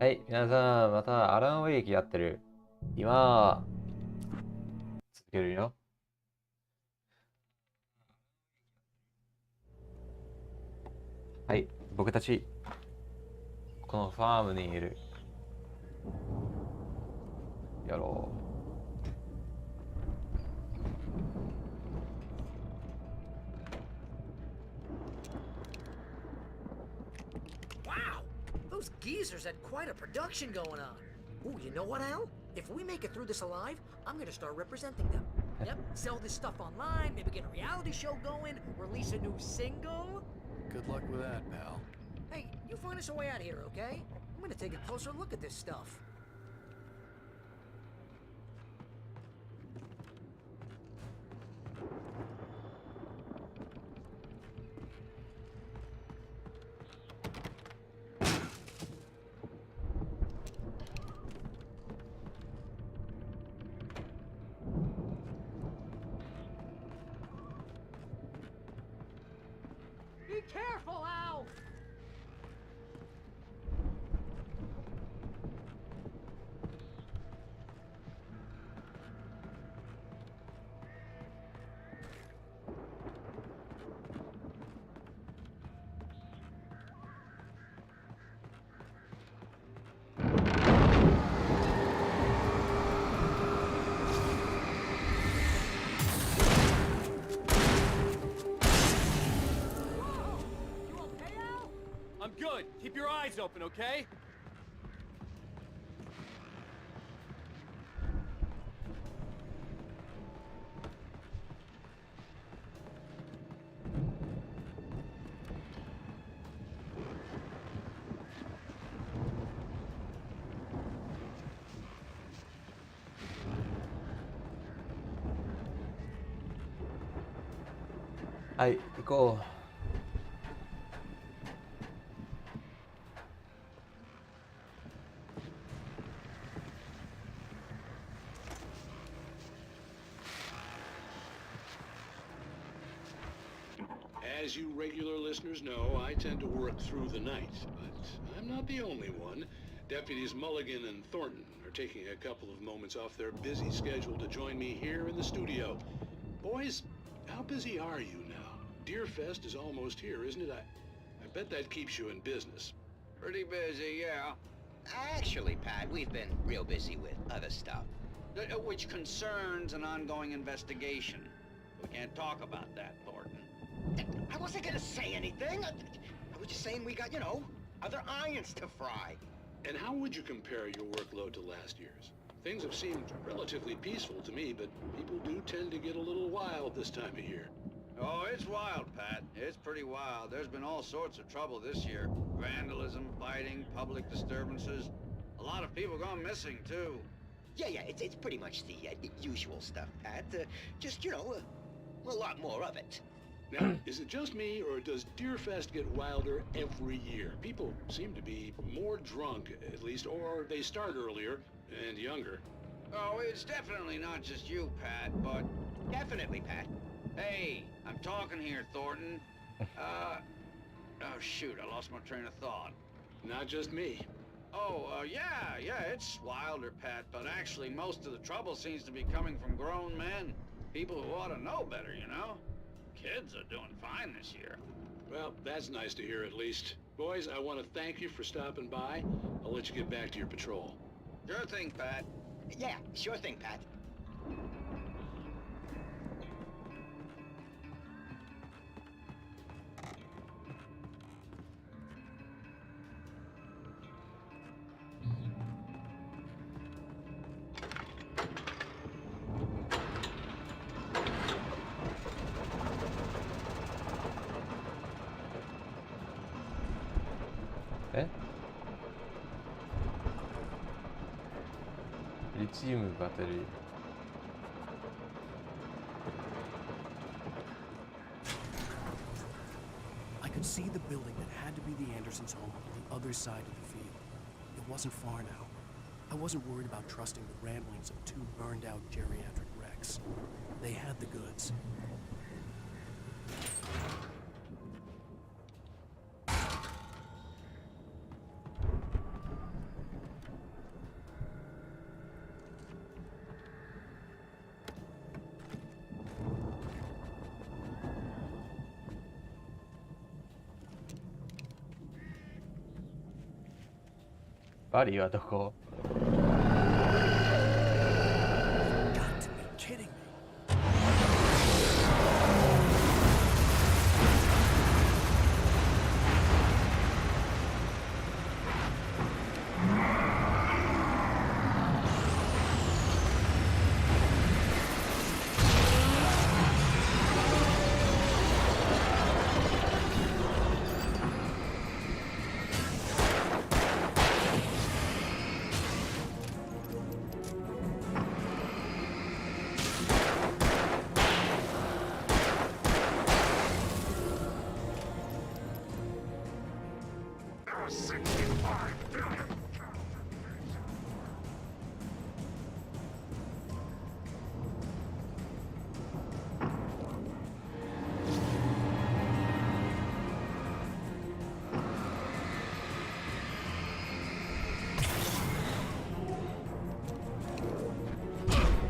はい、皆さん、またアランウェイクやってる。今、続けるよ。はい、僕たち、このファームにいる。やろう。Those geezers had quite a production going on. Ooh, you know what, Al? If we make it through this alive, I'm gonna start representing them. Yep, sell this stuff online, maybe get a reality show going, release a new single. Good luck with that, pal. Hey, you find us a way out here, okay? I'm gonna take a closer look at this stuff. Be careful, Al! I'm good. Keep your eyes open, okay?はい、行こう。As you regular listeners know, I tend to work through the night, but I'm not the only one. Deputies Mulligan and Thornton are taking a couple of moments off their busy schedule to join me here in the studio. Boys, how busy are you now? Deerfest is almost here, isn't it? I bet that keeps you in business. Pretty busy, yeah. Actually, Pat, we've been real busy with other stuff, which concerns an ongoing investigation. We can't talk about that, Thornton. I wasn't gonna say anything. I was just saying we got, other irons to fry. And how would you compare your workload to last year's? Things have seemed relatively peaceful to me, but people do tend to get a little wild this time of year. Oh, it's wild, Pat. It's pretty wild. There's been all sorts of trouble this year. Vandalism, fighting, public disturbances. A lot of people gone missing, too. Yeah, it's pretty much the usual stuff, Pat. Just, a lot more of it. Now, is it just me, or does Deerfest get wilder every year? People seem to be more drunk, at least, or they start earlier and younger. Oh, it's definitely not just you, Pat, but... Definitely, Pat. Hey, I'm talking here, Thornton. Oh, shoot, I lost my train of thought. Not just me. Oh, yeah, it's wilder, Pat, but actually most of the trouble seems to be coming from grown men. People who ought to know better, Kids are doing fine this year. Well, that's nice to hear at least. Boys, I want to thank you for stopping by. I'll let you get back to your patrol. Sure thing, Pat. Yeah, sure thing, Pat. Lithium battery. I could see the building that had to be the Andersons' home on the other side of the field. It wasn't far now. I wasn't worried about trusting the ramblings of two burned-out geriatric wrecks. They had the goods. バリーはどこ？ Got to be kidding me.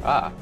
Ah.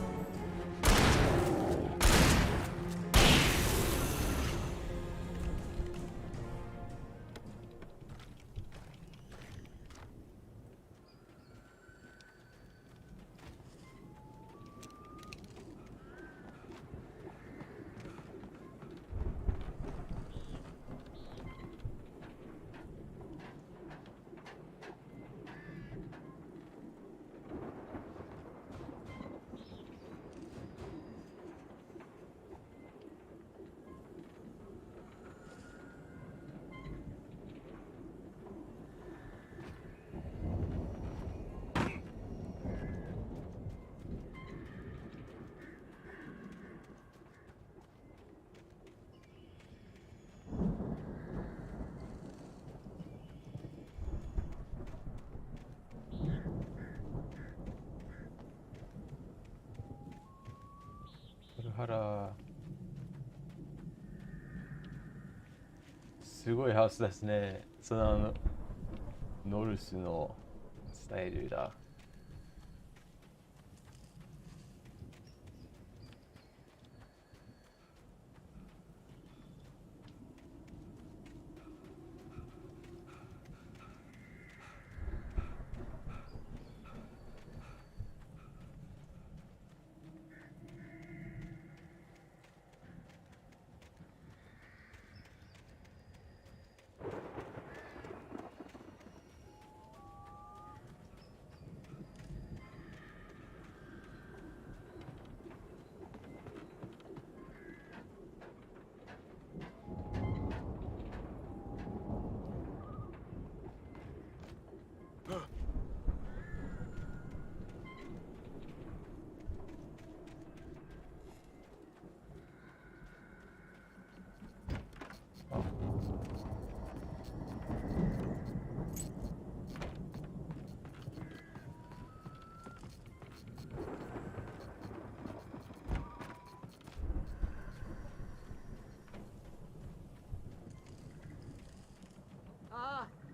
すごいハウスですね。そのノルスのスタイルだ。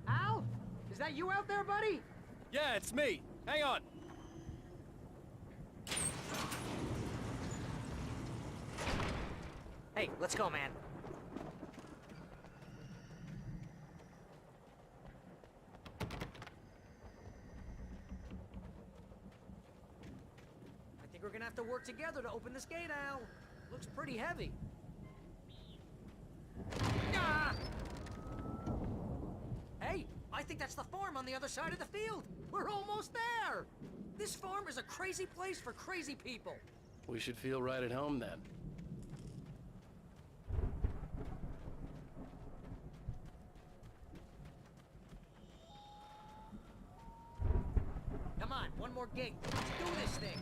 Al? Is that you out there, buddy? Yeah, it's me. Hang on. Hey, let's go, man. I think we're gonna have to work together to open this gate, Al. Looks pretty heavy. Ah! Hey, I think that's the farm on the other side of the field. We're almost there. This farm is a crazy place for crazy people. We should feel right at home then. Come on, one more gate. Let's do this thing.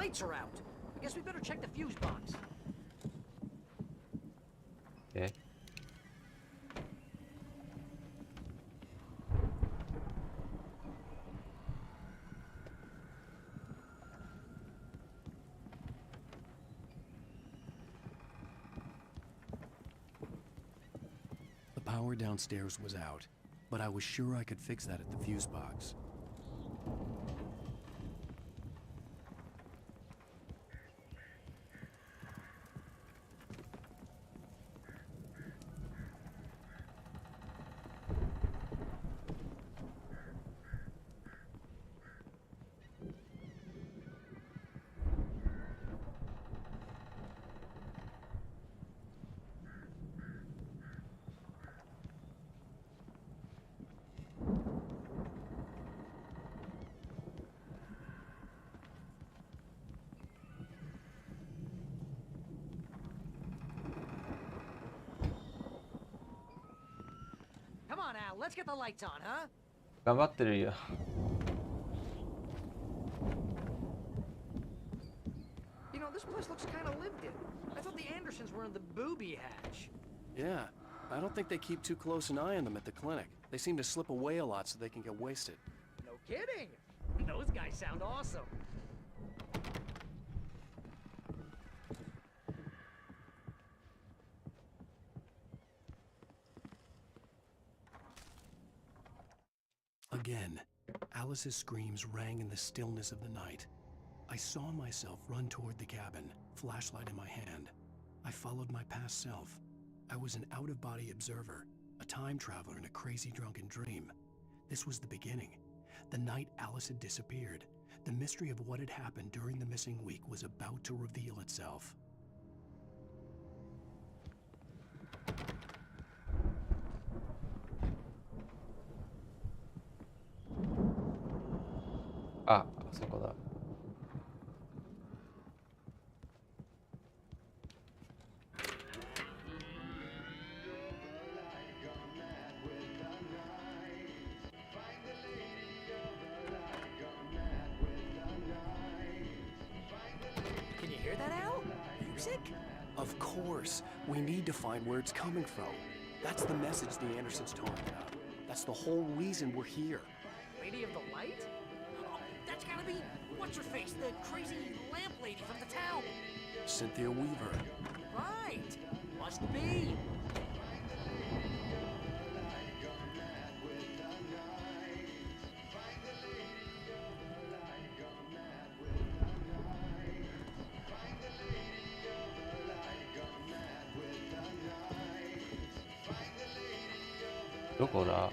lights are out. I guess we better check the fuse box. Okay. The power downstairs was out, but I was sure I could fix that at the fuse box. Come on, Al, let's get the lights on, huh? 頑張ってるよ。You know, this place looks kind of lived in. I thought the Andersons were in the booby hatch. Yeah, I don't think they keep too close an eye on them at the clinic. They seem to slip away a lot so they can get wasted. No kidding. Those guys sound awesome. Again, Alice's screams rang in the stillness of the night. I saw myself run toward the cabin, flashlight in my hand. I followed my past self. I was an out-of-body observer, a time traveler in a crazy drunken dream. This was the beginning. The night Alice had disappeared. The mystery of what had happened during the missing week was about to reveal itself. Ah, そこだ。Can you hear that, Al? Music? Of course. We need to find where it's coming from. That's the message the Andersons talked about. That's the whole reason we're here. Lady of the Light? Oh, that's gotta be... What's her face? The crazy lamp lady from the town. Cynthia Weaver. Right. Must be. Where? どこだ?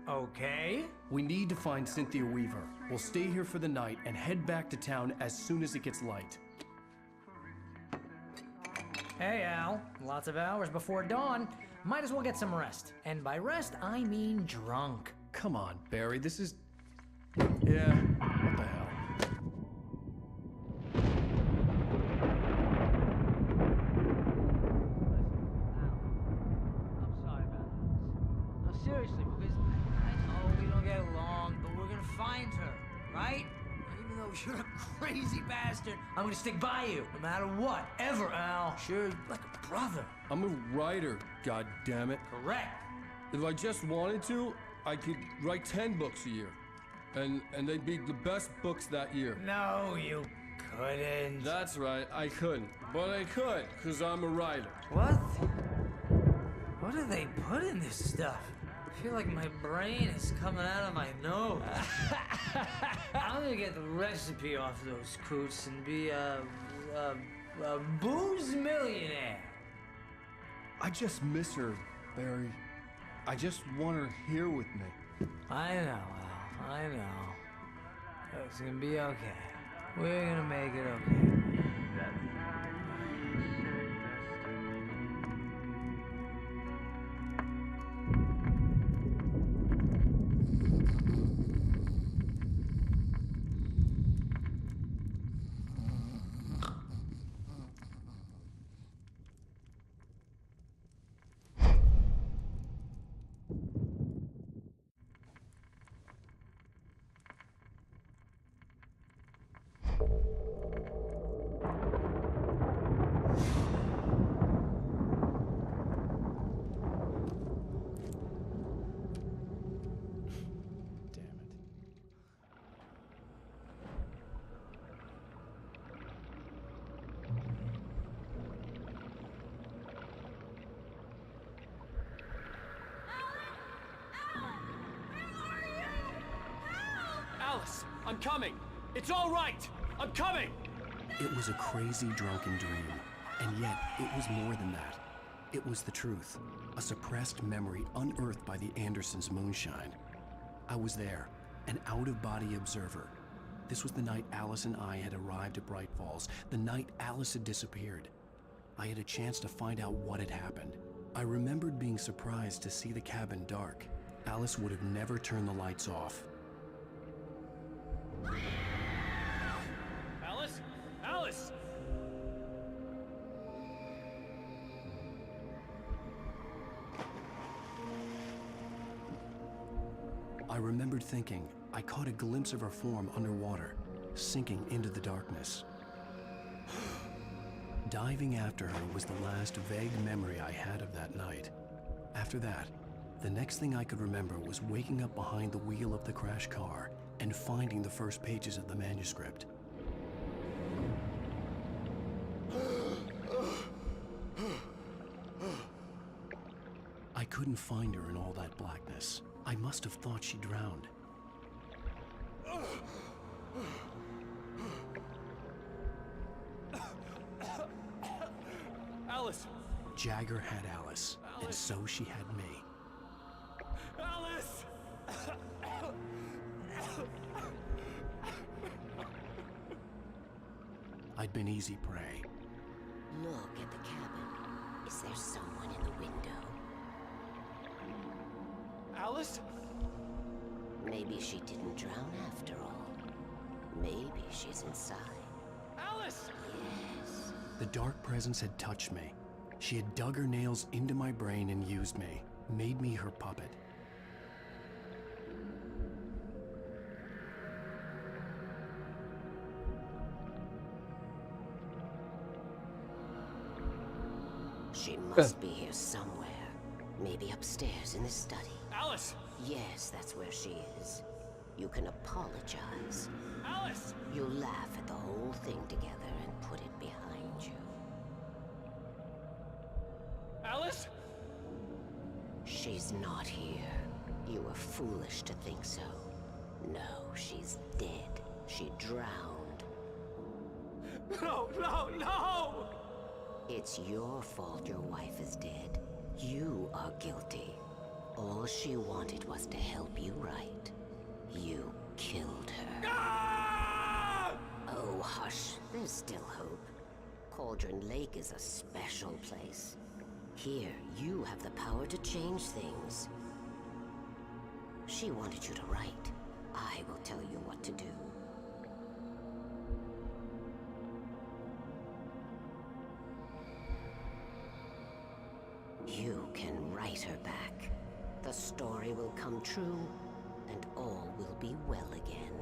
Okay. We need to find Cynthia Weaver. We'll stay here for the night and head back to town as soon as it gets light. Hey, Al. Lots of hours before dawn. Might as well get some rest. And by rest, I mean drunk. Come on, Barry, this is... Yeah, what the hell? I'm sorry about this. No, seriously, because I know we don't get along, but we're gonna find her, right? Even though you're a crazy bastard, I'm gonna stick by you, no matter what, ever, Al. Sure, like a brother. I'm a writer, goddammit. Correct. If I just wanted to, I could write 10 books a year. And they'd be the best books that year. No, you couldn't. That's right, I couldn't. But I could, because I'm a writer. What? What do they put in this stuff? I feel like my brain is coming out of my nose. I'm gonna get the recipe off those coots and be a booze millionaire. I just miss her, Barry. I just want her here with me. I know, Al. I know. It's gonna be okay. We're gonna make it okay. Alice, I'm coming. It's all right. I'm coming. It was a crazy drunken dream, and yet it was more than that. It was the truth, a suppressed memory unearthed by the Andersons' moonshine. I was there, an out-of-body observer. This was the night Alice and I had arrived at Bright Falls, the night Alice had disappeared. I had a chance to find out what had happened. I remembered being surprised to see the cabin dark. Alice would have never turned the lights off. Alice? Alice! I remembered thinking I caught a glimpse of her form underwater, sinking into the darkness. Diving after her was the last vague memory I had of that night. After that, the next thing I could remember was waking up behind the wheel of the crash car and finding the first pages of the manuscript. I couldn't find her in all that blackness. I must have thought she drowned. Alice! Jagger had Alice, and so she had me. Alice! I'd been easy prey. Look at the cabin. Is there someone in the window? Alice? Maybe she didn't drown after all. Maybe she's inside. Alice! Yes. The dark presence had touched me. She had dug her nails into my brain and used me, made me her puppet. She must be here somewhere. Maybe upstairs in the study. Alice! Yes, that's where she is. You can apologize. Alice! You'll laugh at the whole thing together and put it behind you. Alice? She's not here. You were foolish to think so. No, she's dead. She drowned. No, no, no! It's your fault your wife is dead. You are guilty. All she wanted was to help you right. You killed her. Ah! Oh, hush. There's still hope. Cauldron Lake is a special place. Here, you have the power to change things. She wanted you to write. I will tell you what to do. You can write her back. The story will come true, and all will be well again.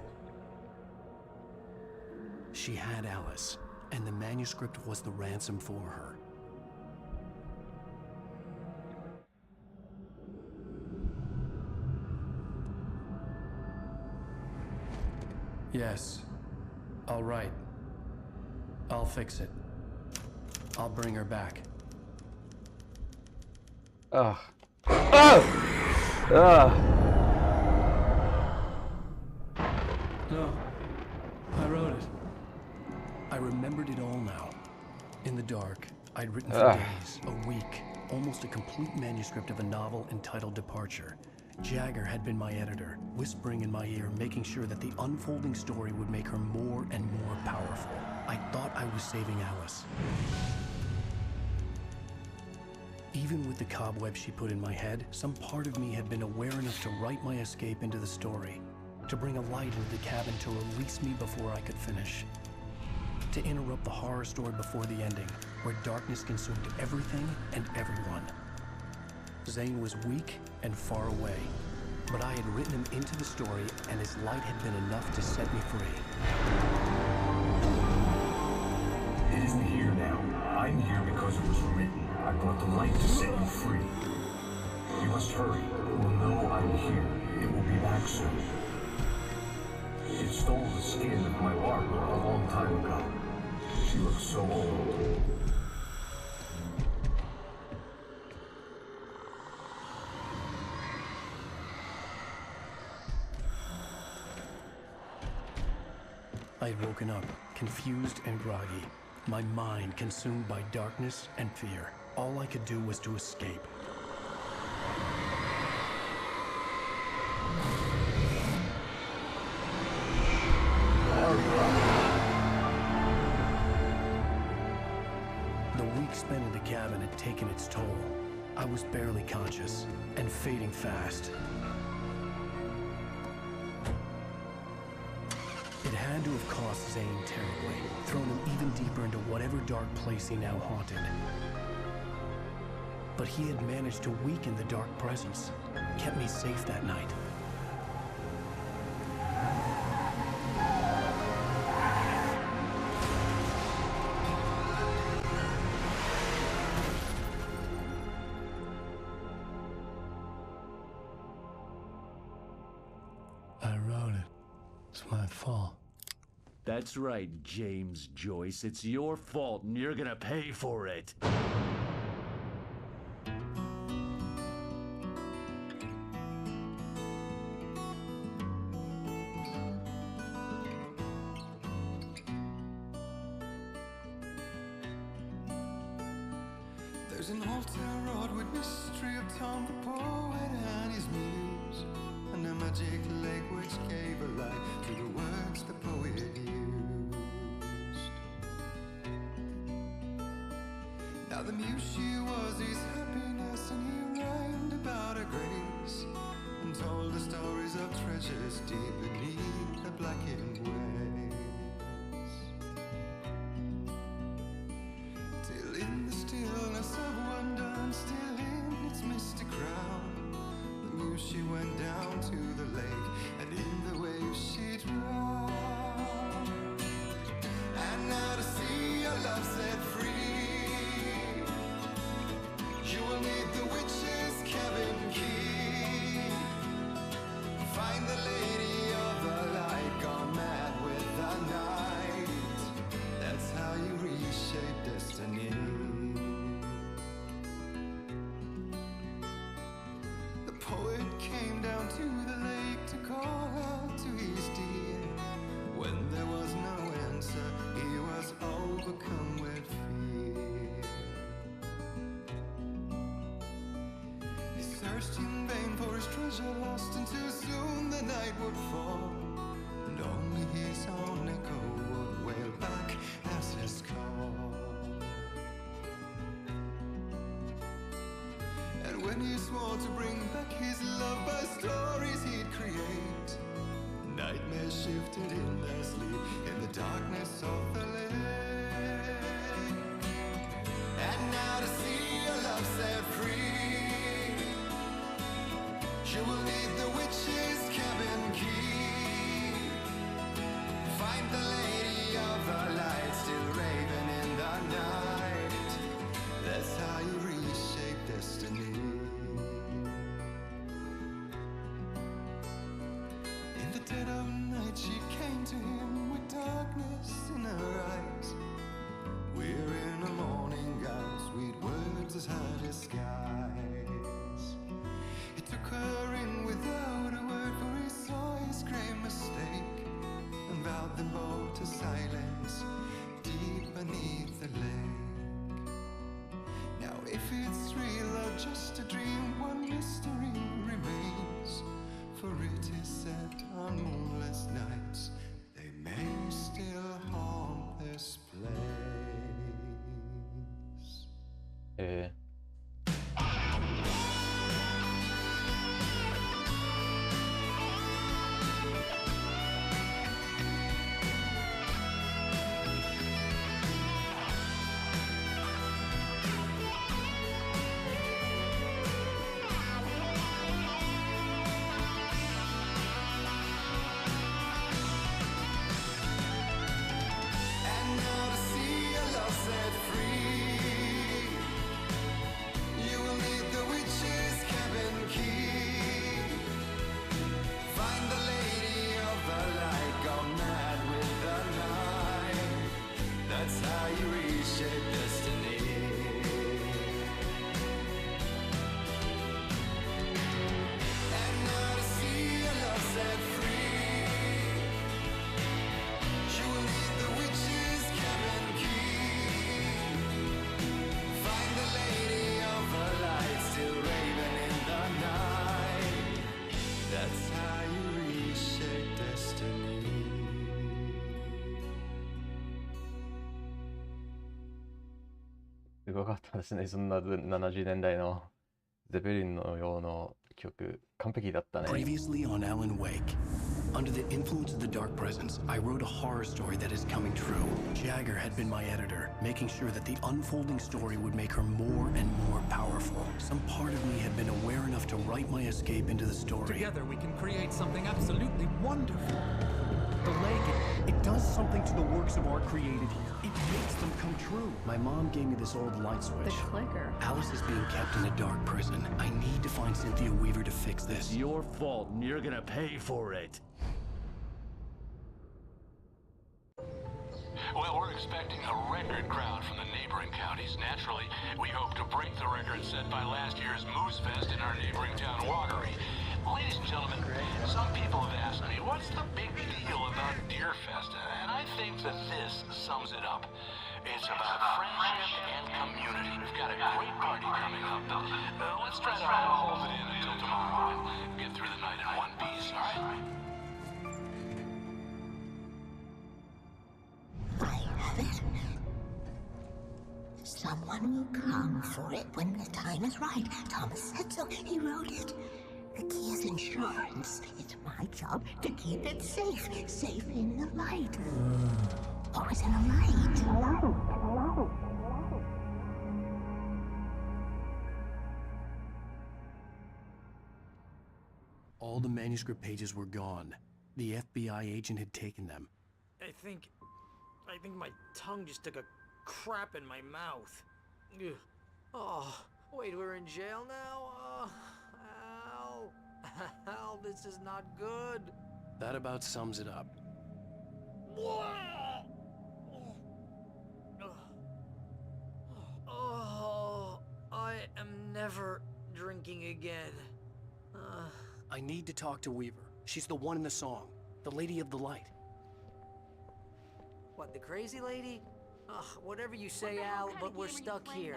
She had Alice, and the manuscript was the ransom for her. Yes, I'll write. I'll fix it. I'll bring her back. Ugh. Oh! Ugh. No, I wrote it. I remembered it all now. In the dark, I'd written for days, a week, almost a complete manuscript of a novel entitled Departure. Jagger had been my editor, whispering in my ear, making sure that the unfolding story would make her more and more powerful. I thought I was saving Alice. Even with the cobweb she put in my head, some part of me had been aware enough to write my escape into the story, to bring a light into the cabin to release me before I could finish, to interrupt the horror story before the ending, where darkness consumed everything and everyone. Zane was weak and far away, but I had written him into the story, and his light had been enough to set me free. It isn't here now. I'm here because it was written. I brought the light to set you free. You must hurry. It will know I'm here. It will be back soon. It stole the skin of my Barbara a long time ago. She looks so old. I had woken up, confused and groggy, my mind consumed by darkness and fear. All I could do was to escape. The week spent in the cabin had taken its toll. I was barely conscious and fading fast. It had to have cost Zane terribly, thrown him even deeper into whatever dark place he now haunted. But he had managed to weaken the dark presence, kept me safe that night. I wrote it. It's my fault. That's right, James Joyce. It's your fault, and you're gonna pay for it. There's an altar wrought with mystery of Tom the poet and his muse, and a magic lake which gave a light to the words the poet used. Now the muse she was his happiness, and he rhymed about her grace, and told the stories of treasures deep beneath the blackened waves. Till in the stillness of wonder, and still in its mystic crown, the muse she went down to the lake, and in the waves she drowned. And now to see your love set free, you will need the witch's cabin key. Find the lady of the light, gone mad with the night. That's how you reshape destiny. The poet came down to the lake to call out to his dear. When there was no answer, he was overcome with fear. He searched in vain for his treasure lost, and too soon the night would fall, and only his own echo would wail back as his call. And when he swore to bring back his love by stories he'd create, nightmares shifted in their sleep in the darkness of the lake. And now to see your love set free, you will need the witch's cabin key. Find the lady of the light, still raving in the night. That's how you reshape destiny. In the dead of night she came to him with darkness in her eyes. We're in a morning gown, sweet words as high as skies. He took her in without a word, for he saw his grave mistake, and vowed them both to silence deep beneath the lake. Now if it's real or just a dream, one mystery remains, for it is said on moonless nights they may still haunt this place. ごかったですね。そんな70年代のゼペリンのような曲、完璧だったね。Previously on Alan Wake. Under the influence of the Dark Presence, I wrote a horror story that is coming true. Jagger had been my editor, making sure that the unfolding story would make her more and more powerful. Some part of me had been aware enough to write my escape into the story. Together we can create something absolutely wonderful. The lake, it does something to the works of art created here. It makes them come true. My mom gave me this old light switch. The clicker. Alice is being kept in a dark prison. I need to find Cynthia Weaver to fix this. It's your fault, and you're gonna pay for it. Well, we're expecting a record crowd from the neighboring counties. Naturally, we hope to break the record set by last year's Moose Fest in our neighboring town, Watery. Ladies and gentlemen, some people have asked me, what's the big deal about Deer Fest? And I think that this sums it up. It's about friendship and community. We've got a great party coming up. Let's try to hold it in until tomorrow and get through the night in one piece, all right? I have it. Someone will come for it when the time is right. Thomas said so. He wrote it. The key is insurance. It's my job to keep it safe. Safe in the light. Always in the light. All the manuscript pages were gone. The FBI agent had taken them. I think my tongue just took a crap in my mouth. Ugh. Oh, wait, we're in jail now? Al, this is not good. That about sums it up. Oh, I am never drinking again. I need to talk to Weaver. She's the one in the song. The Lady of the Light. What, the crazy lady? Ugh, whatever you say, Al, but we're stuck here.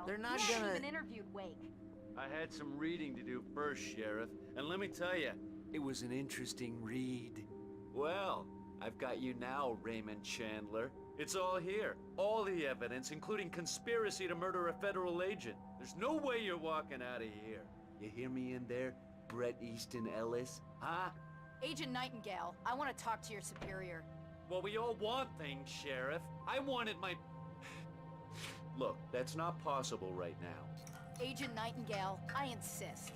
They're not gonna... even interviewed Wake. I had some reading to do first, Sheriff, and let me tell you, it was an interesting read. Well, I've got you now, Raymond Chandler. It's all here. All the evidence, including conspiracy to murder a federal agent. There's no way you're walking out of here. You hear me in there, Bret Easton Ellis? Huh? Agent Nightingale, I want to talk to your superior. Well, we all want things, Sheriff. I wanted my... Look, that's not possible right now. Agent Nightingale, I insist.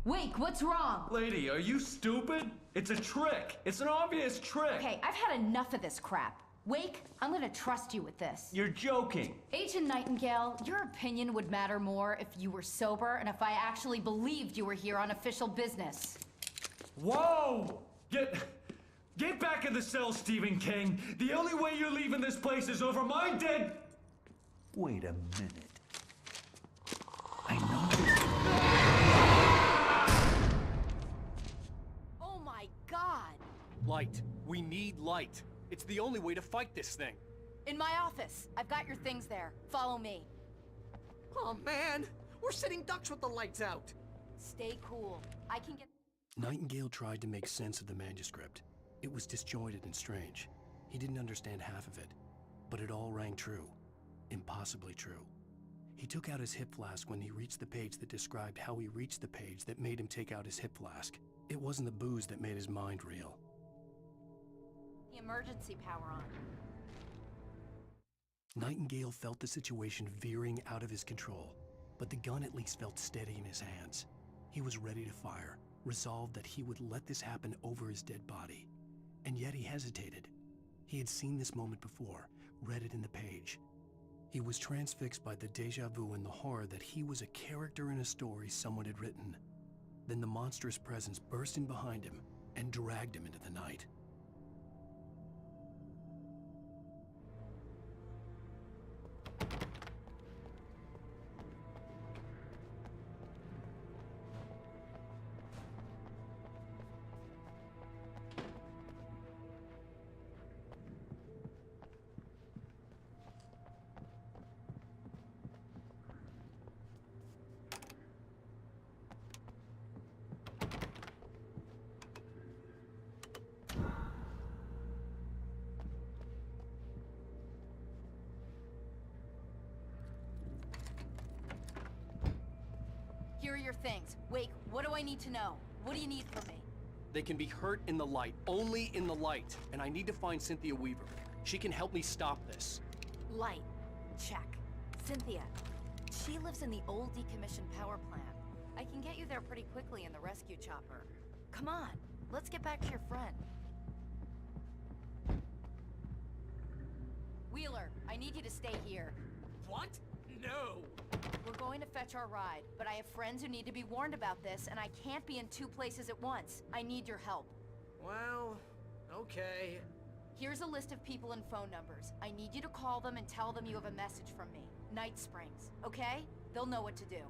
Wake, what's wrong? Lady, are you stupid? It's a trick. It's an obvious trick. Okay, I've had enough of this crap. Wake, I'm gonna trust you with this. You're joking. Agent Nightingale, your opinion would matter more if you were sober and if I actually believed you were here on official business. Whoa! Get back in the cell, Stephen King. The only way you're leaving this place is over my dead... Wait a minute. I know. Oh my God! Light. We need light. It's the only way to fight this thing. In my office. I've got your things there. Follow me. Oh man, we're sitting ducks with the lights out. Stay cool. I can get... Nightingale tried to make sense of the manuscript. It was disjointed and strange. He didn't understand half of it, but it all rang true. Impossibly true. He took out his hip flask when he reached the page that described how he reached the page that made him take out his hip flask. It wasn't the booze that made his mind reel. The emergency power on. Nightingale felt the situation veering out of his control, but the gun at least felt steady in his hands. He was ready to fire, resolved that he would let this happen over his dead body. And yet he hesitated. He had seen this moment before, read it in the page. He was transfixed by the déjà vu and the horror that he was a character in a story someone had written. Then the monstrous presence burst in behind him and dragged him into the night. Here are your things. Wake, what do I need to know? What do you need from me? They can be hurt in the light, only in the light. And I need to find Cynthia Weaver. She can help me stop this. Light. Check. Cynthia. She lives in the old decommissioned power plant. I can get you there pretty quickly in the rescue chopper. Come on, let's get back to your friend. Wheeler, I need you to stay here. What? No! We're going to fetch our ride, but I have friends who need to be warned about this, and I can't be in 2 places at once. I need your help. Well, okay. Here's a list of people and phone numbers. I need you to call them and tell them you have a message from me. Night Springs, okay? They'll know what to do.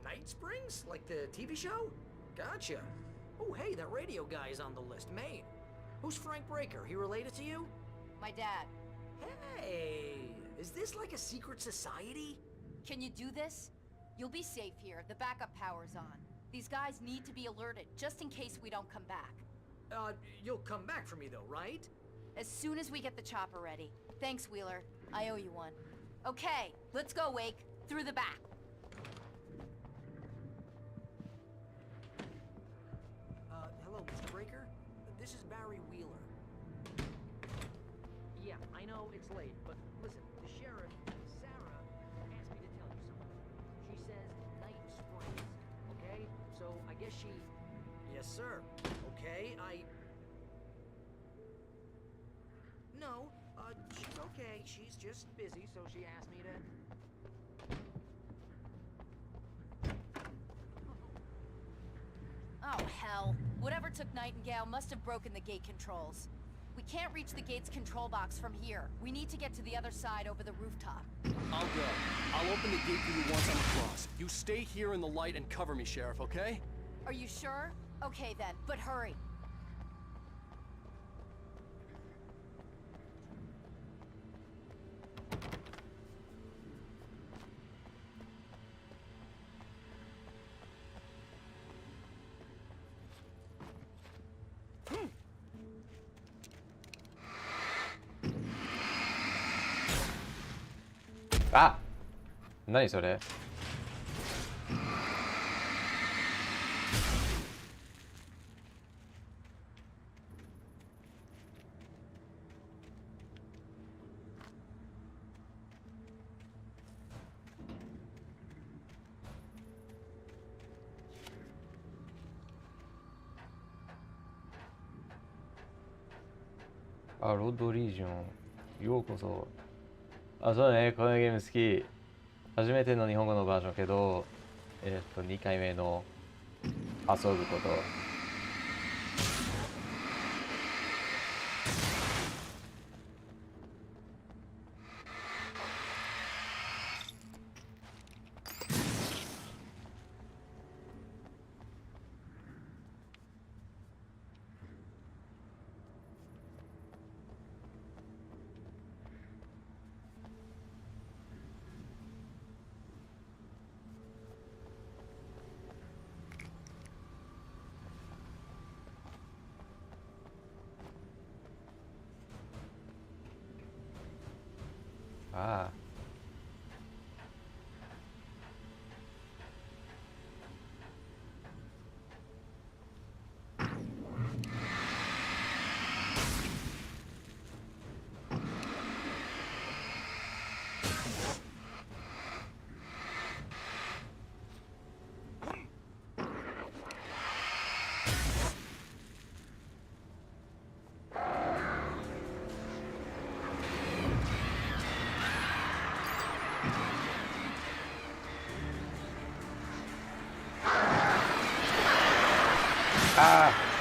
Night Springs? Like the TV show? Gotcha. Oh, hey, that radio guy is on the list, Maine. Who's Frank Breaker? He related to you? My dad. Hey, is this like a secret society? Can you do this? You'll be safe here. The backup power's on. These guys need to be alerted, just in case we don't come back. You'll come back for me though, right? As soon as we get the chopper ready. Thanks, Wheeler. I owe you one. Okay, let's go, Wake. Through the back. Hello, Mr. Breaker? This is Barry Wheeler. Yeah, I know it's late, but listen, the sheriff, Sarah, asked me to tell you something. She says Night Springs, okay? So I guess she... Yes, sir. Okay, No, she's okay. She's just busy, so she asked me to... Oh, hell. Whatever took Nightingale must have broken the gate controls. We can't reach the gate's control box from here. We need to get to the other side over the rooftop. I'll go. I'll open the gate for you once I'm across. You stay here in the light and cover me, Sheriff, okay? Are you sure? Okay then, but hurry.あ、何それ。あ、ロードリージョン、ようこそ。あ、そうね、このゲーム好き。初めての日本語のバージョンけど、2回目の遊ぶこと。ああ。ああ。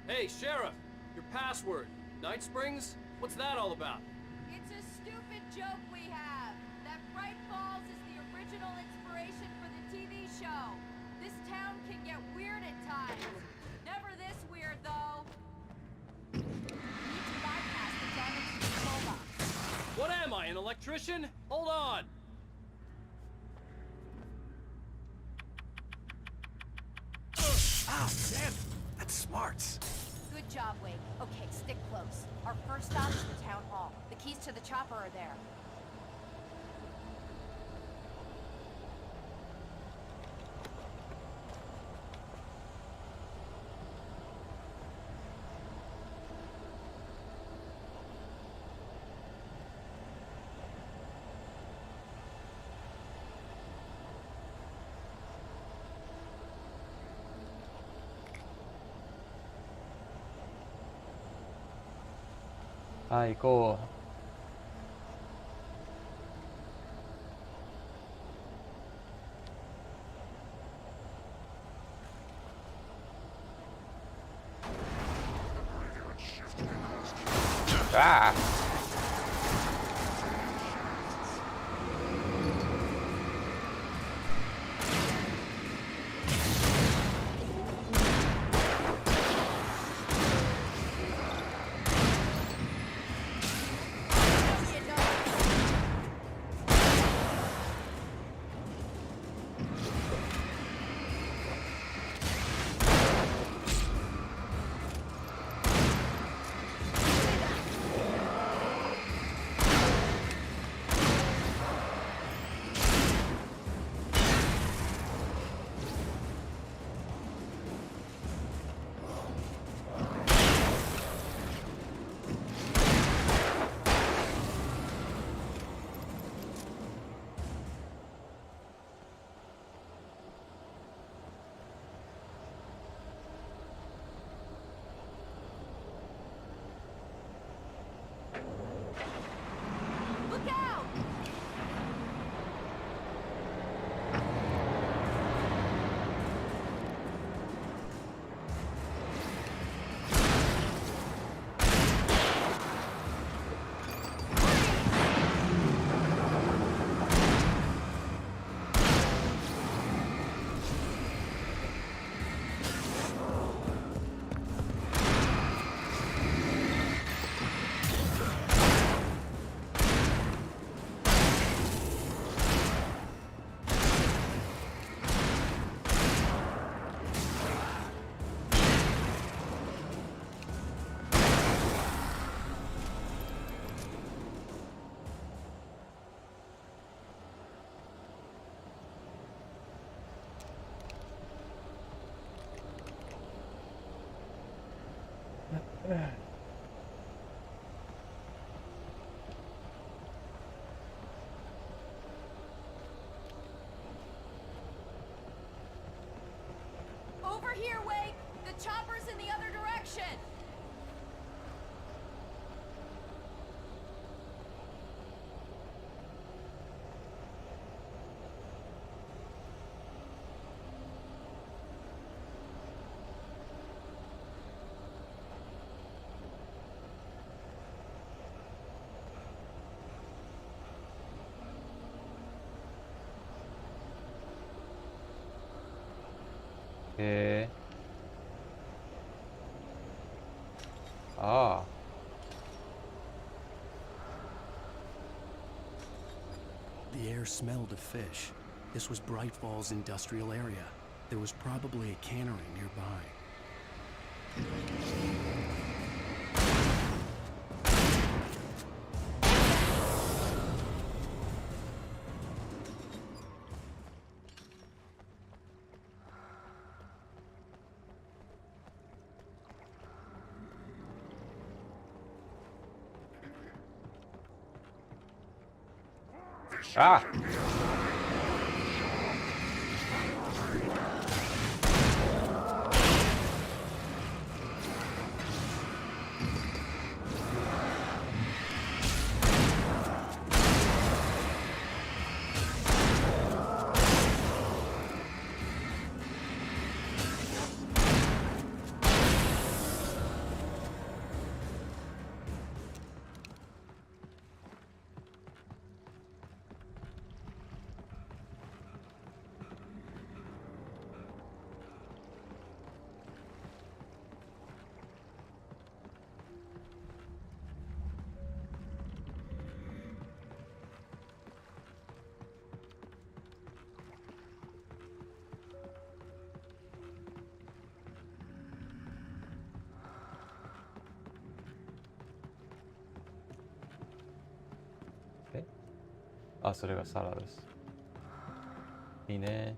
Hey, Sheriff! Your password. Night Springs? What's that all about? It's a stupid joke we have. That Bright Falls is the original inspiration for the TV show. This town can get weird at times. Never this weird, though. You need to bypass the damaged control box. What am I, an electrician? Hold on! Ah, damn! That's smarts. Good job, Wade. Okay, stick close. Our first stop is the town hall. The keys to the chopper are there.行こう。ああ。Over here, Wade! The chopper's in the other direction! The air smelled of fish. This was Bright Falls industrial area. There was probably a cannery nearby. Ah! あ、それがサラです。いいね。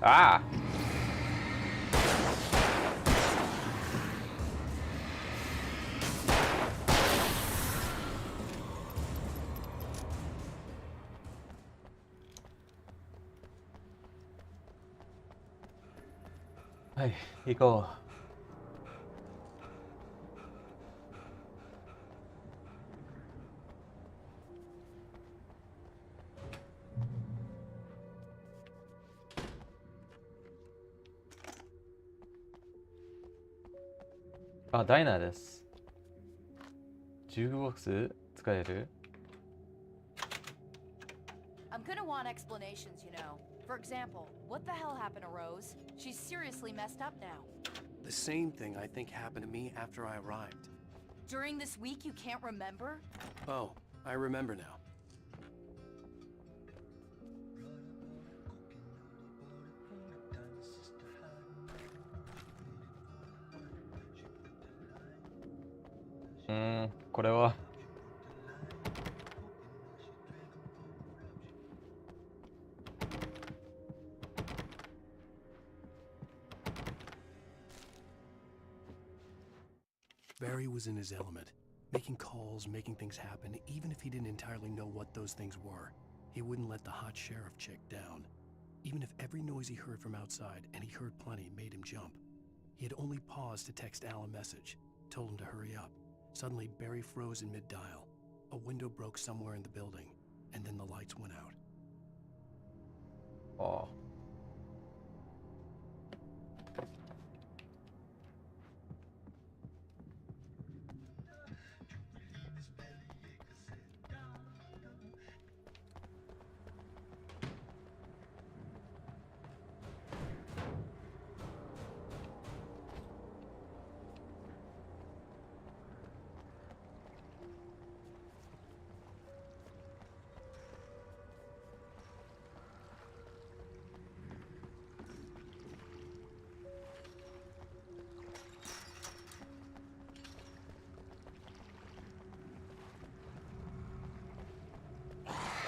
ああはい、行こう。あ、ダイナーです。ジュークボックス使える？ I'm gonna want explanations, you know. For example, what the hell happened to Rose? She's seriously messed up now. The same thing I think happened to me after I arrived. During this week, you can't remember? Oh, I remember now. Hmm, これはBarry was in his element, making calls, making things happen, even if he didn't entirely know what those things were. He wouldn't let the hot sheriff chick down. Even if every noise he heard from outside, and he heard plenty, made him jump. He had only paused to text Al a message, told him to hurry up. Suddenly, Barry froze in mid-dial. A window broke somewhere in the building, and then the lights went out. Oh.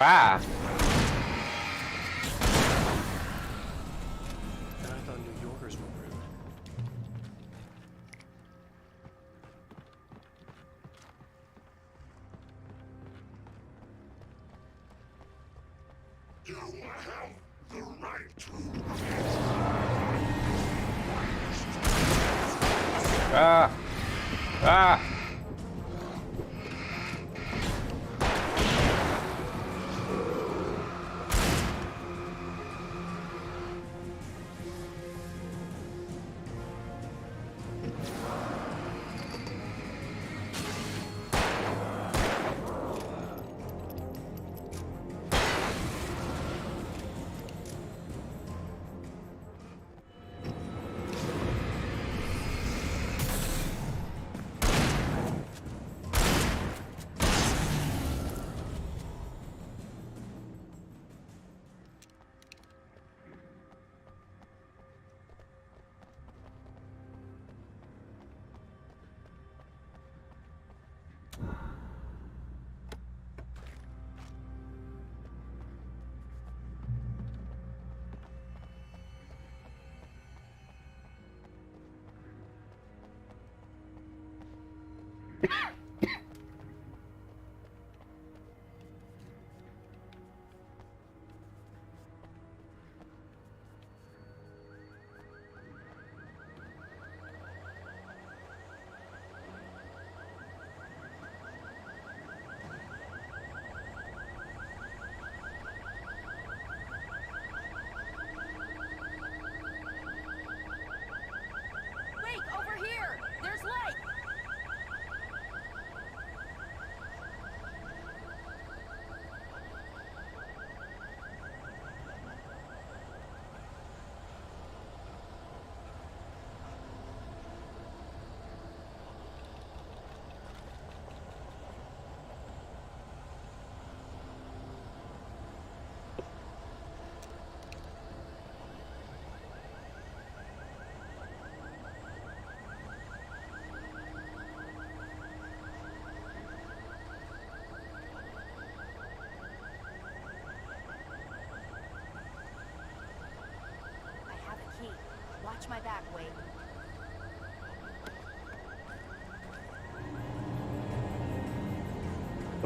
Ah! And I thought New Yorkers were rude. You have the right to. Ah! Ah!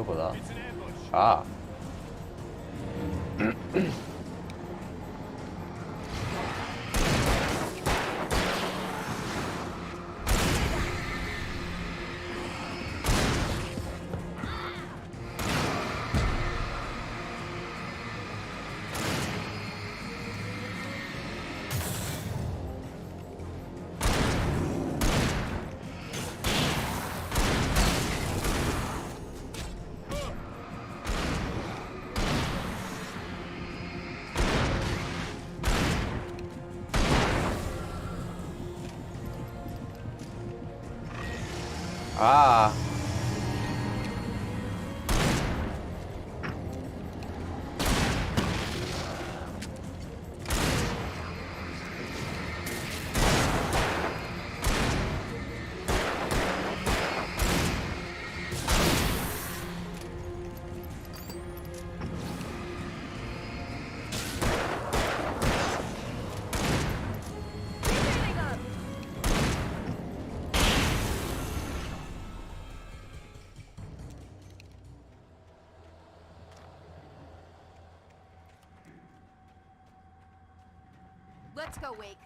どこだ？ああ。ああ。Let's go, Wake.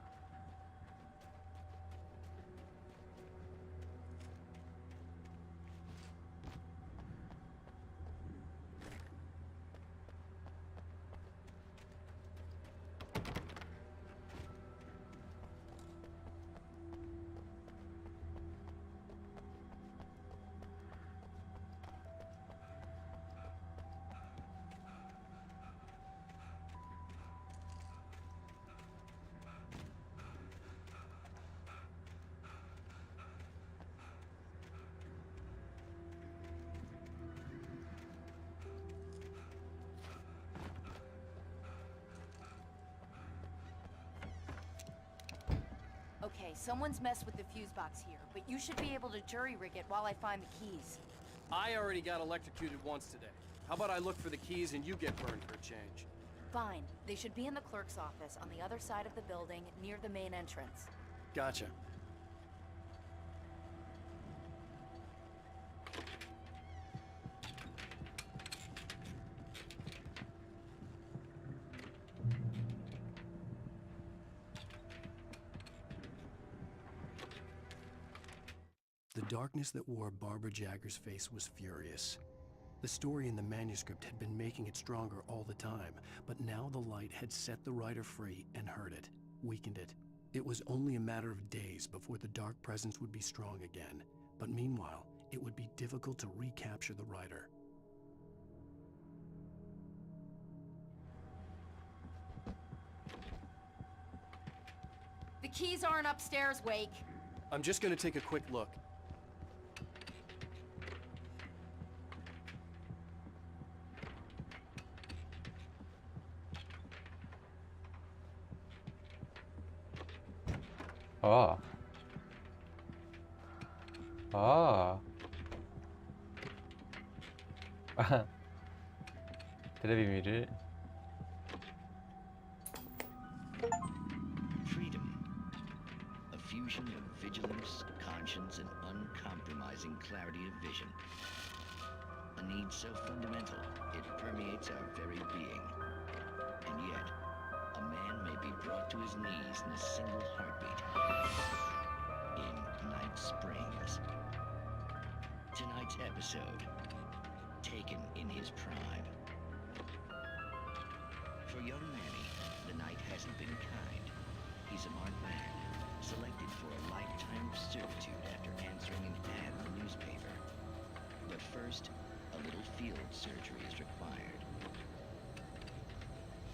Okay, someone's messed with the fuse box here, but you should be able to jury-rig it while I find the keys. I already got electrocuted once today. How about I look for the keys and you get burned for a change? Fine. They should be in the clerk's office on the other side of the building, near the main entrance. Gotcha. The darkness that wore Barbara Jagger's face was furious. The story in the manuscript had been making it stronger all the time, but now the light had set the writer free and hurt it, weakened it. It was only a matter of days before the dark presence would be strong again, but meanwhile, it would be difficult to recapture the writer. The keys aren't upstairs, Wake. I'm just gonna take a quick look.ああ。ああ。テレビ見る？ Freedom. A fusion of vigilance, conscience, and uncompromising clarity of vision. A need so fundamental, it permeates our very being. And yet, a man may be brought to his knees in a single heartbeat. In Night Springs. Tonight's episode, taken in his prime. For young Manny, the night hasn't been kind. He's a marked man, selected for a lifetime of servitude after answering an ad in the newspaper. But first, a little field surgery is required.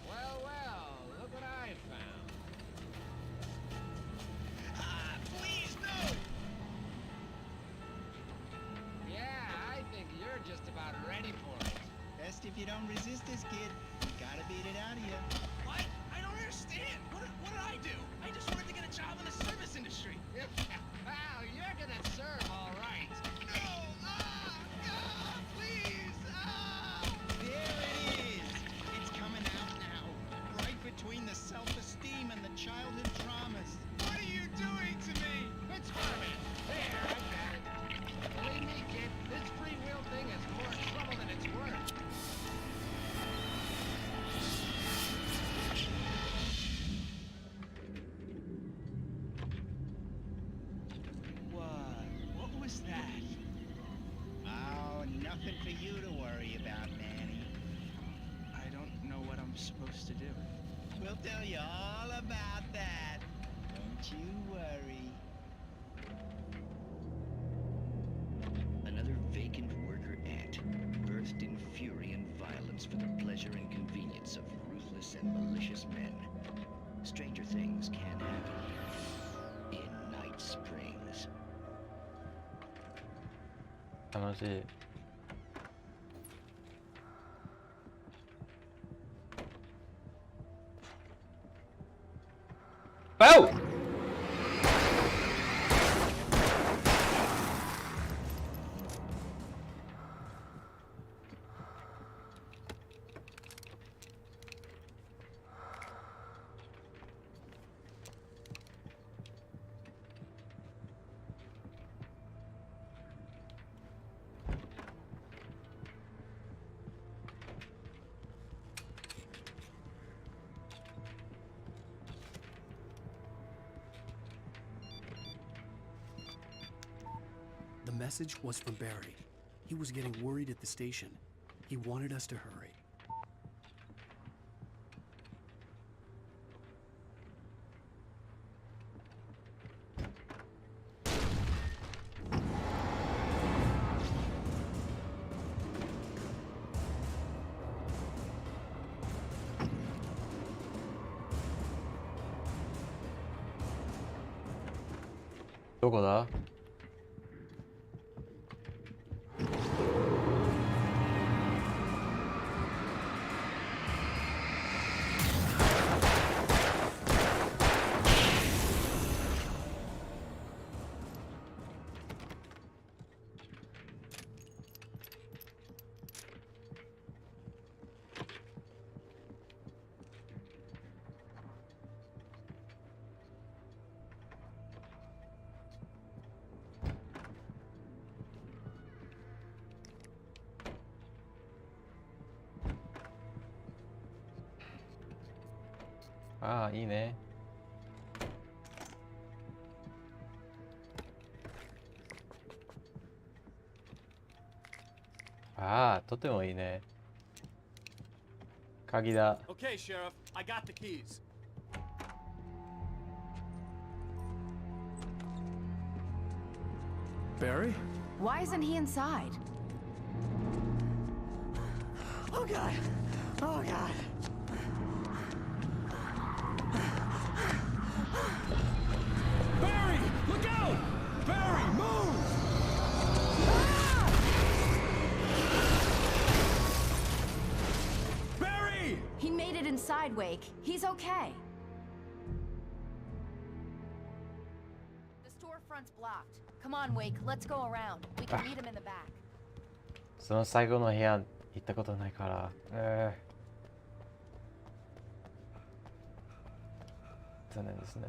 Well, well, look what I found. Please, no! Yeah, I think you're just about ready for it. Best if you don't resist this, kid. Gotta beat it out of you. What? I don't understand. What did I do? I just wanted to get a job in the service industry. Wow, you're gonna serve all right. No! Please! There it is. It's coming out now. Right between the self-esteem and the childhood traumas. What are you doing to me? It's Spider-Man. There, I got it. Believe me, kid, this free will thing is more trouble than tell you all about that. Don't you worry. Another vacant worker ant, birthed in fury and violence for the pleasure and convenience of ruthless and malicious men. Stranger things can happen here in Night Springs. 楽しい。Oh! The message was from Barry. He was getting worried at the station. He wanted us to hurry.どこだ？ああ、いいね。ああ、とてもいいね。鍵だ。Okay, Sheriff, I got the keys. Barry? Why isn't he inside? Oh God! Oh God! Barry, look out! Barry, move! Barry! He made it inside, Wake. He's okay. The storefront's blocked. Come on, Wake. Let's go around. We can meet him in the back. その最後の部屋行ったことないから。残念ですね。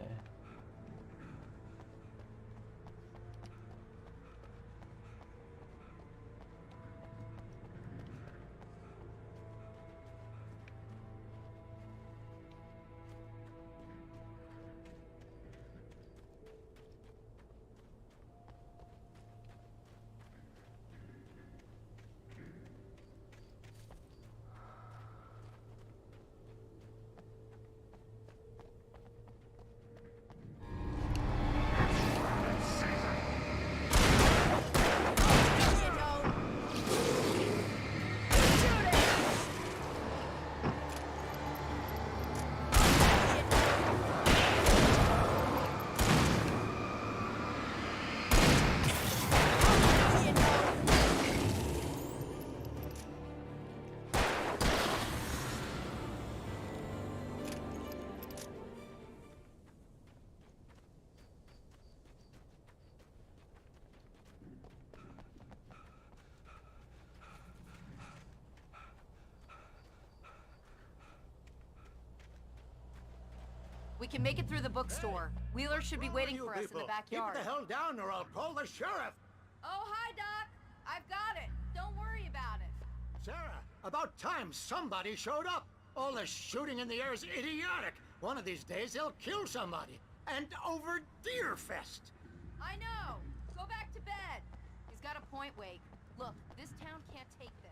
We can make it through the bookstore. Wheeler should be waiting for us in the backyard. Keep the hell down or I'll call the sheriff! Oh, hi, Doc. I've got it. Don't worry about it. Sarah, about time somebody showed up. All this shooting in the air is idiotic. One of these days they'll kill somebody. And over Deerfest. I know. Go back to bed. He's got a point, Wake. Look, this town can't take this.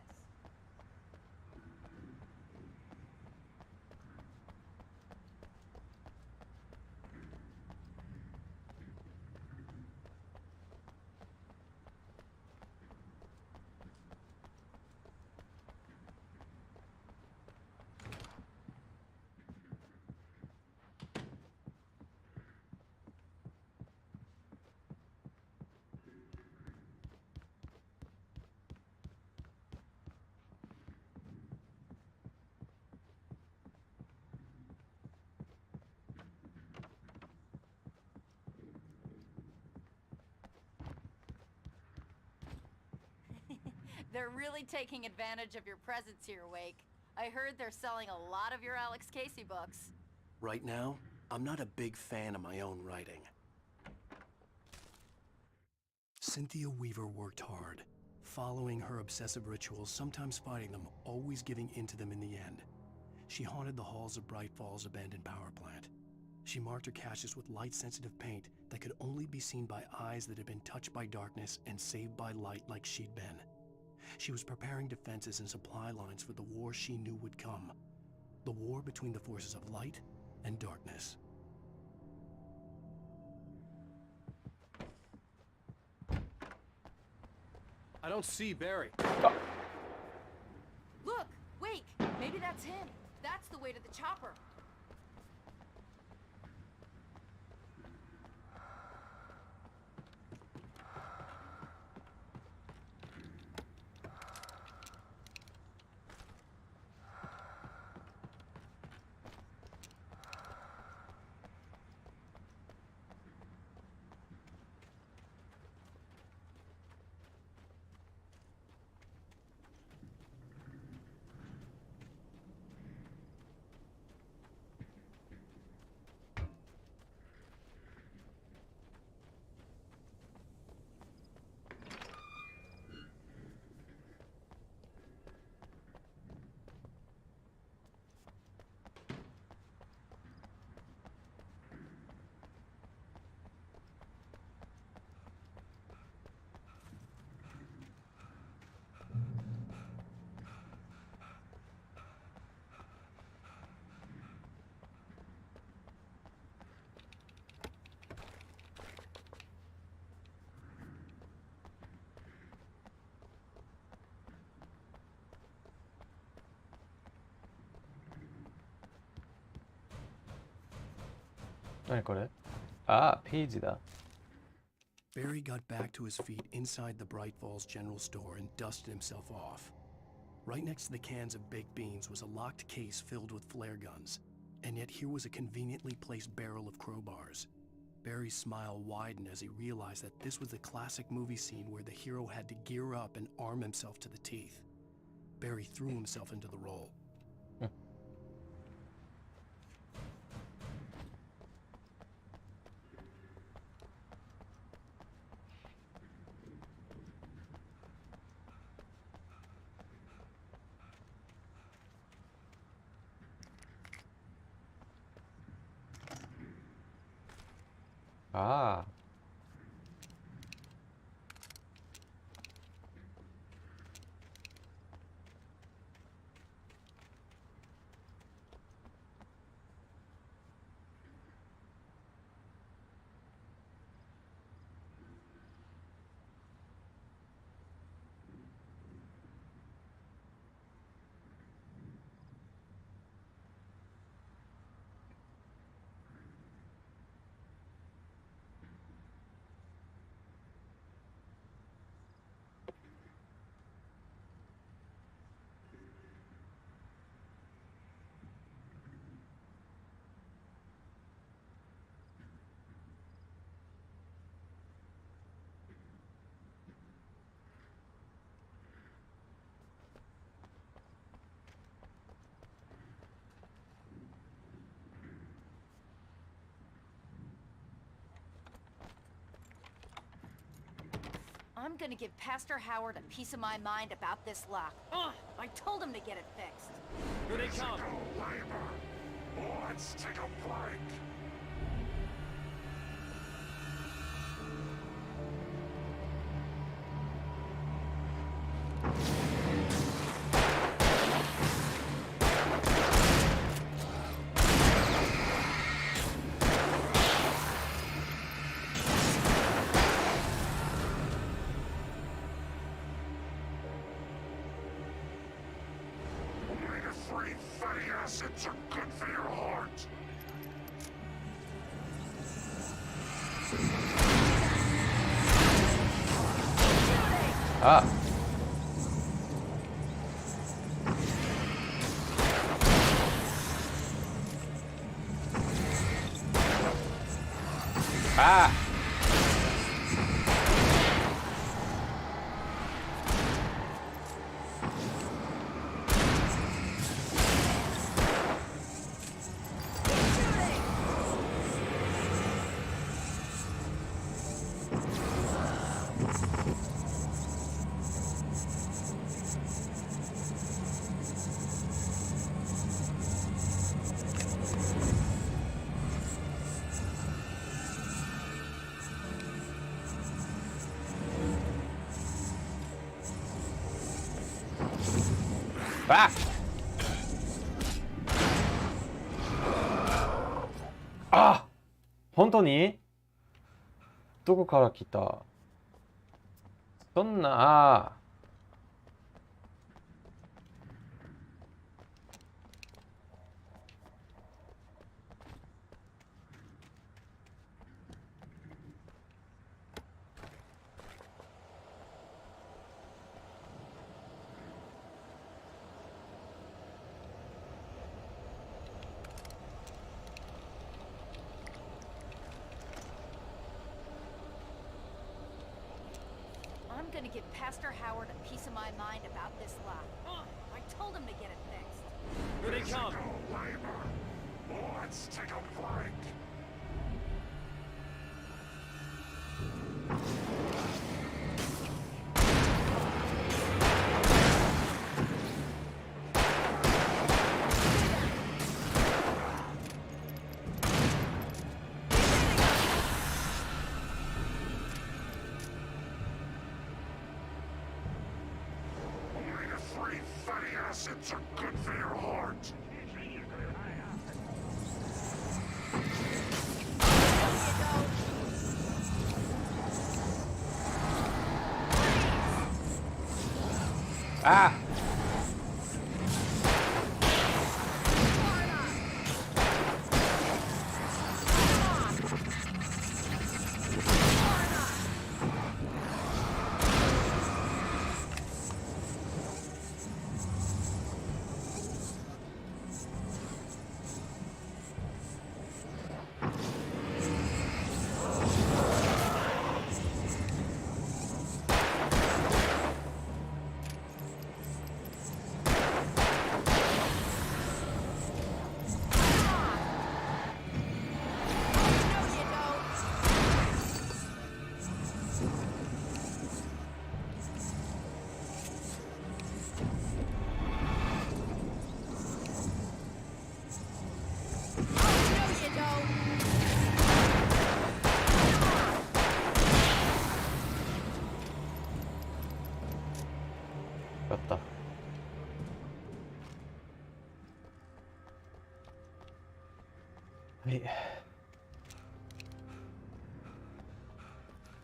They're really taking advantage of your presence here, Wake. I heard they're selling a lot of your Alex Casey books. Right now, I'm not a big fan of my own writing. Cynthia Weaver worked hard, following her obsessive rituals, sometimes fighting them, always giving in to them in the end. She haunted the halls of Bright Falls' abandoned power plant. She marked her caches with light-sensitive paint that could only be seen by eyes that had been touched by darkness and saved by light like she'd been. She was preparing defenses and supply lines for the war she knew would come. The war between the forces of light and darkness. I don't see Barry. Look! Wake! Maybe that's him. That's the way to the chopper. Pageだ. Barry got back to his feet inside the Bright Falls General Store and dusted himself off. Right next to the cans of baked beans was a locked case filled with flare guns, and yet here was a conveniently placed barrel of crowbars. Barry's smile widened as he realized that this was the classic movie scene where the hero had to gear up and arm himself to the teeth. Barry threw himself into the role. Ah. I'm gonna give Pastor Howard a piece of my mind about this lock. Ugh! I told him to get it fixed. Here they come. Let's take a flight. Omega-3 fatty acids are good for your heart. Ah. Ah. ああ、本当にどこから来た？そんな、I'm gonna give Pastor Howard a piece of my mind about this lot. I told him to get it fixed. Here they come. Let's take a break. Omega-3 fatty acids are good for your heart. Ah!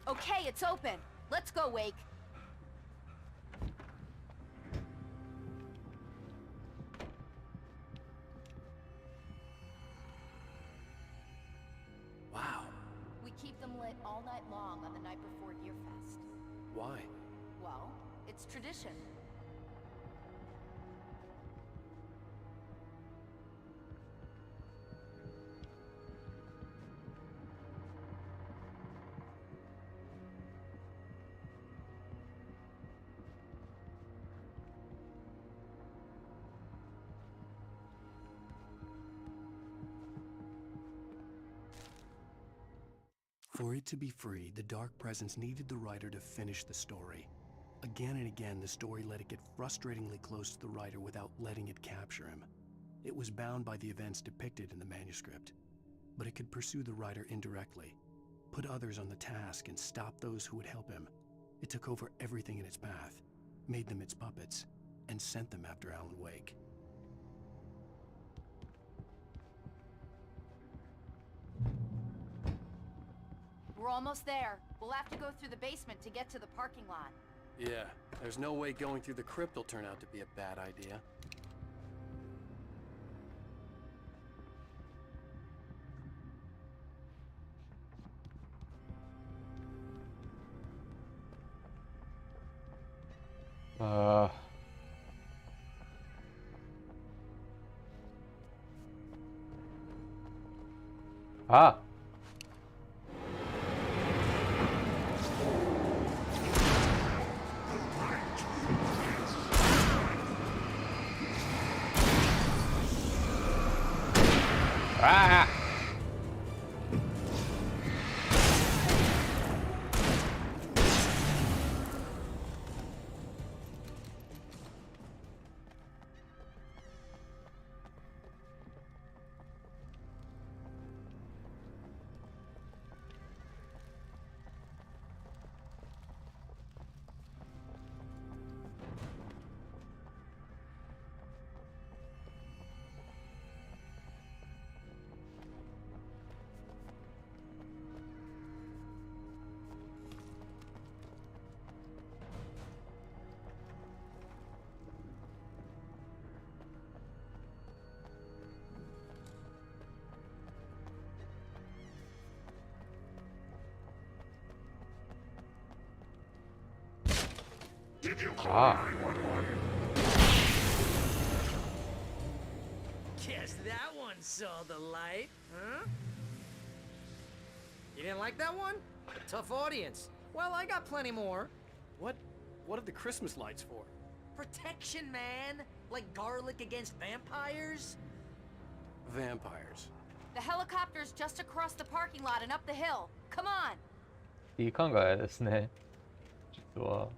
Okay, it's open. Let's go, Wake. Wow. We keep them lit all night long on the night before Yearfest. Why? Well, it's tradition. For it to be free, the Dark Presence needed the writer to finish the story. Again and again, the story let it get frustratingly close to the writer without letting it capture him. It was bound by the events depicted in the manuscript, but it could pursue the writer indirectly, put others on the task, and stop those who would help him. It took over everything in its path, made them its puppets, and sent them after Alan Wake. We're almost there. We'll have to go through the basement to get to the parking lot. Yeah, there's no way going through the crypt will turn out to be a bad idea. Ah! Ah! Ah. Guess that one saw the light, huh? You didn't like that one? Tough audience. Well, I got plenty more. What are the Christmas lights for? Protection, man. Like garlic against vampires. Vampires. The helicopter's just across the parking lot and up the hill. Come on. いい考えですね。実は。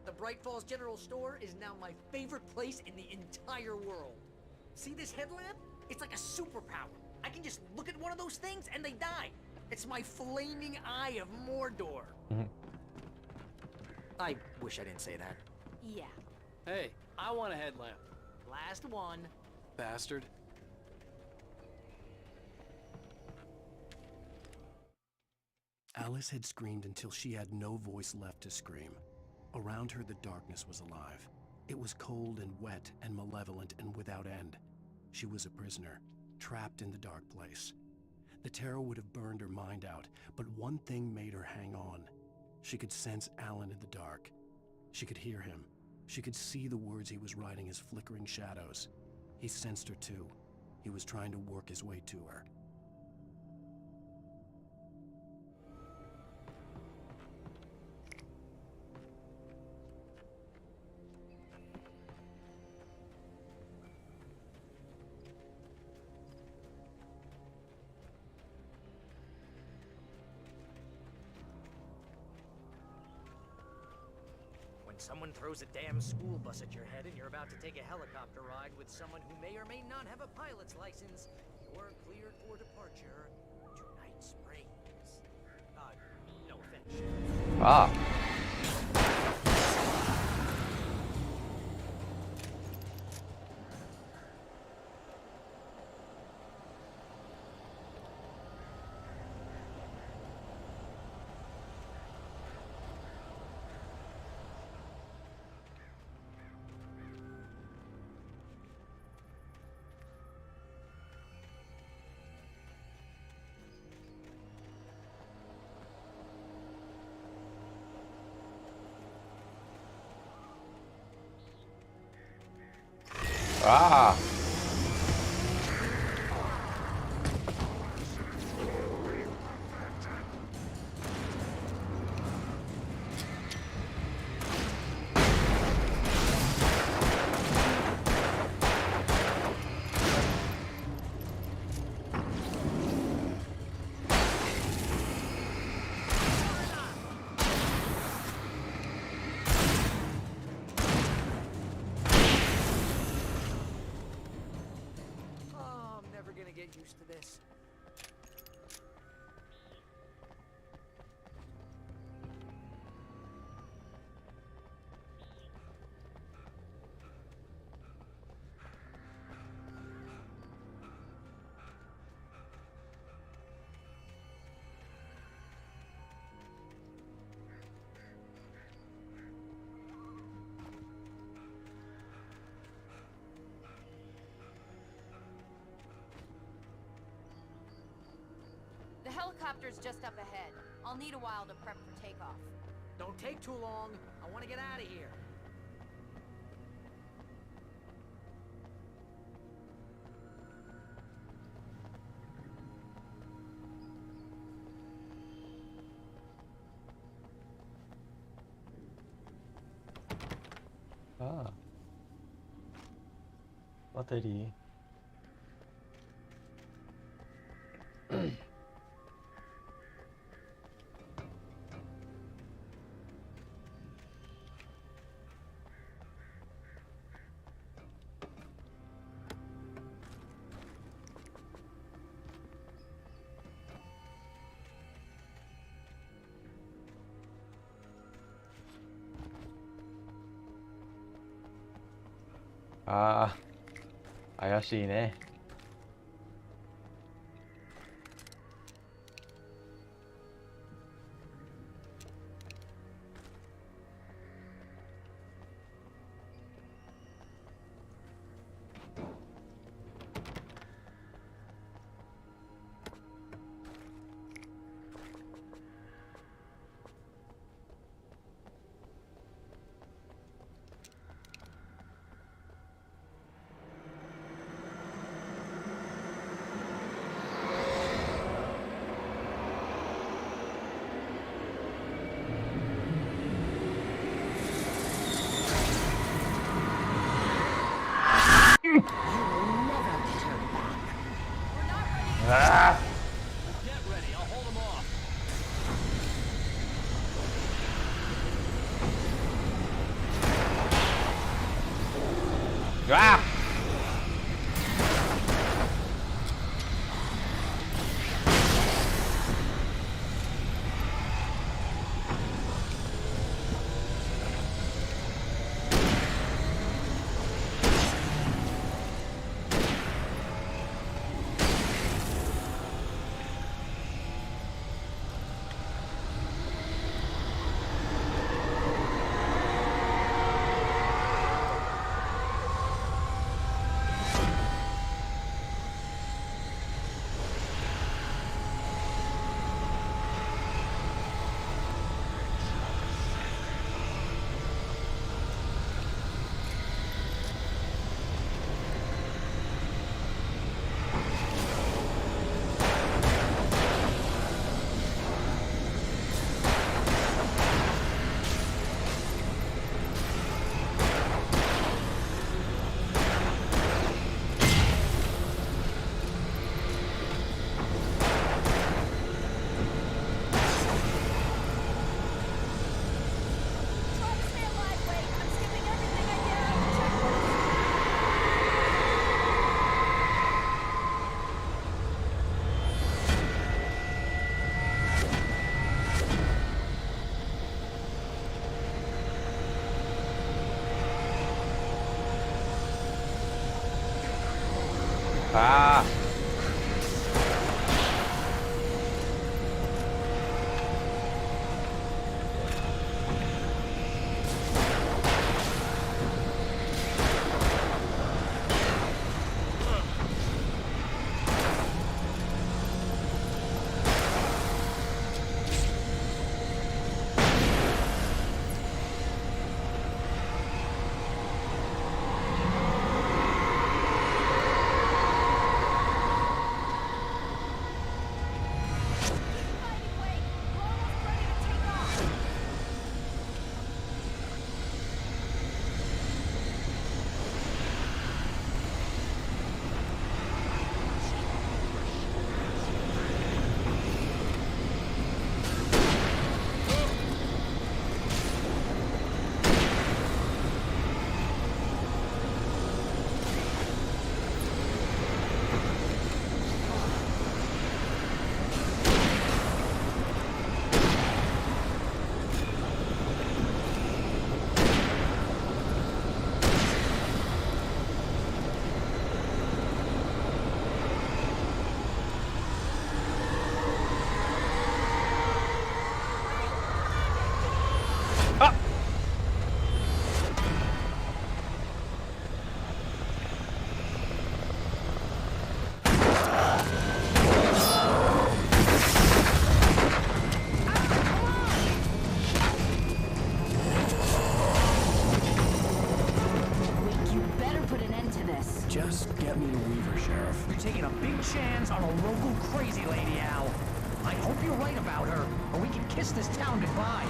The Bright Falls General Store is now my favorite place in the entire world. See this headlamp? It's like a superpower. I can just look at one of those things and they die. It's my flaming eye of Mordor. I wish I didn't say that. Yeah. Hey, I want a headlamp. Last one. Bastard. Alice had screamed until she had no voice left to scream. Around her, the darkness was alive. It was cold and wet and malevolent and without end. She was a prisoner, trapped in the dark place. The terror would have burned her mind out, but one thing made her hang on. She could sense Alan in the dark. She could hear him. She could see the words he was writing as flickering shadows. He sensed her too. He was trying to work his way to her. When someone throws a damn school bus at your head and you're about to take a helicopter ride with someone who may or may not have a pilot's license, you're cleared for departure to Night Springs. No offense. Ah. Ah. Get used to this. The helicopter's just up ahead. I'll need a while to prep for takeoff. Don't take too long. I want to get out of here. Ah. Batterie. ああ、怪しいね。ああ。うわあ。ああ。Just get me to Weaver, Sheriff. You're taking a big chance on a local crazy lady, Al. I hope you're right about her, or we can kiss this town goodbye.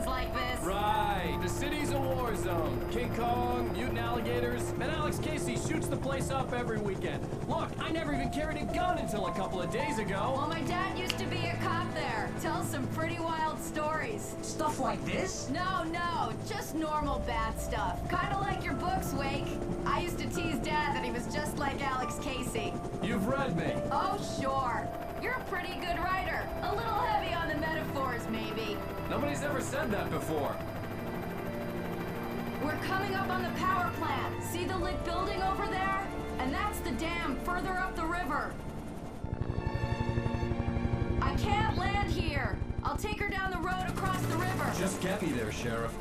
Like this. Right, the city's a war zone. King Kong, mutant alligators, and Alex Casey shoots the place up every weekend. Look, I never even carried a gun until a couple of days ago. Well, my dad used to be a cop there. Tells some pretty wild stories. Stuff like this? No, just normal bad stuff. Kinda like your books, Wake. I used to tease Dad that he was just like Alex Casey. You've read me. Oh, sure. You're a pretty good writer. A little heavy on the metaphors, maybe. Nobody's ever said that before. We're coming up on the power plant. See the lit building over there? And that's the dam further up the river. I can't land here. I'll take her down the road across the river. Just get me there, Sheriff.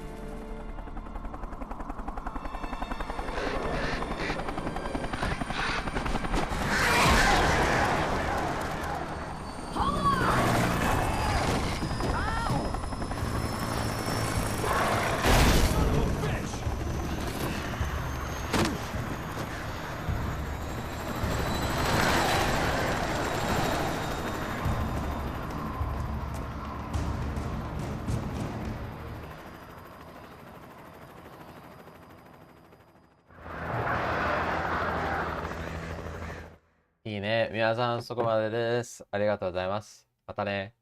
いいね。皆さんそこまでです。ありがとうございます。またね。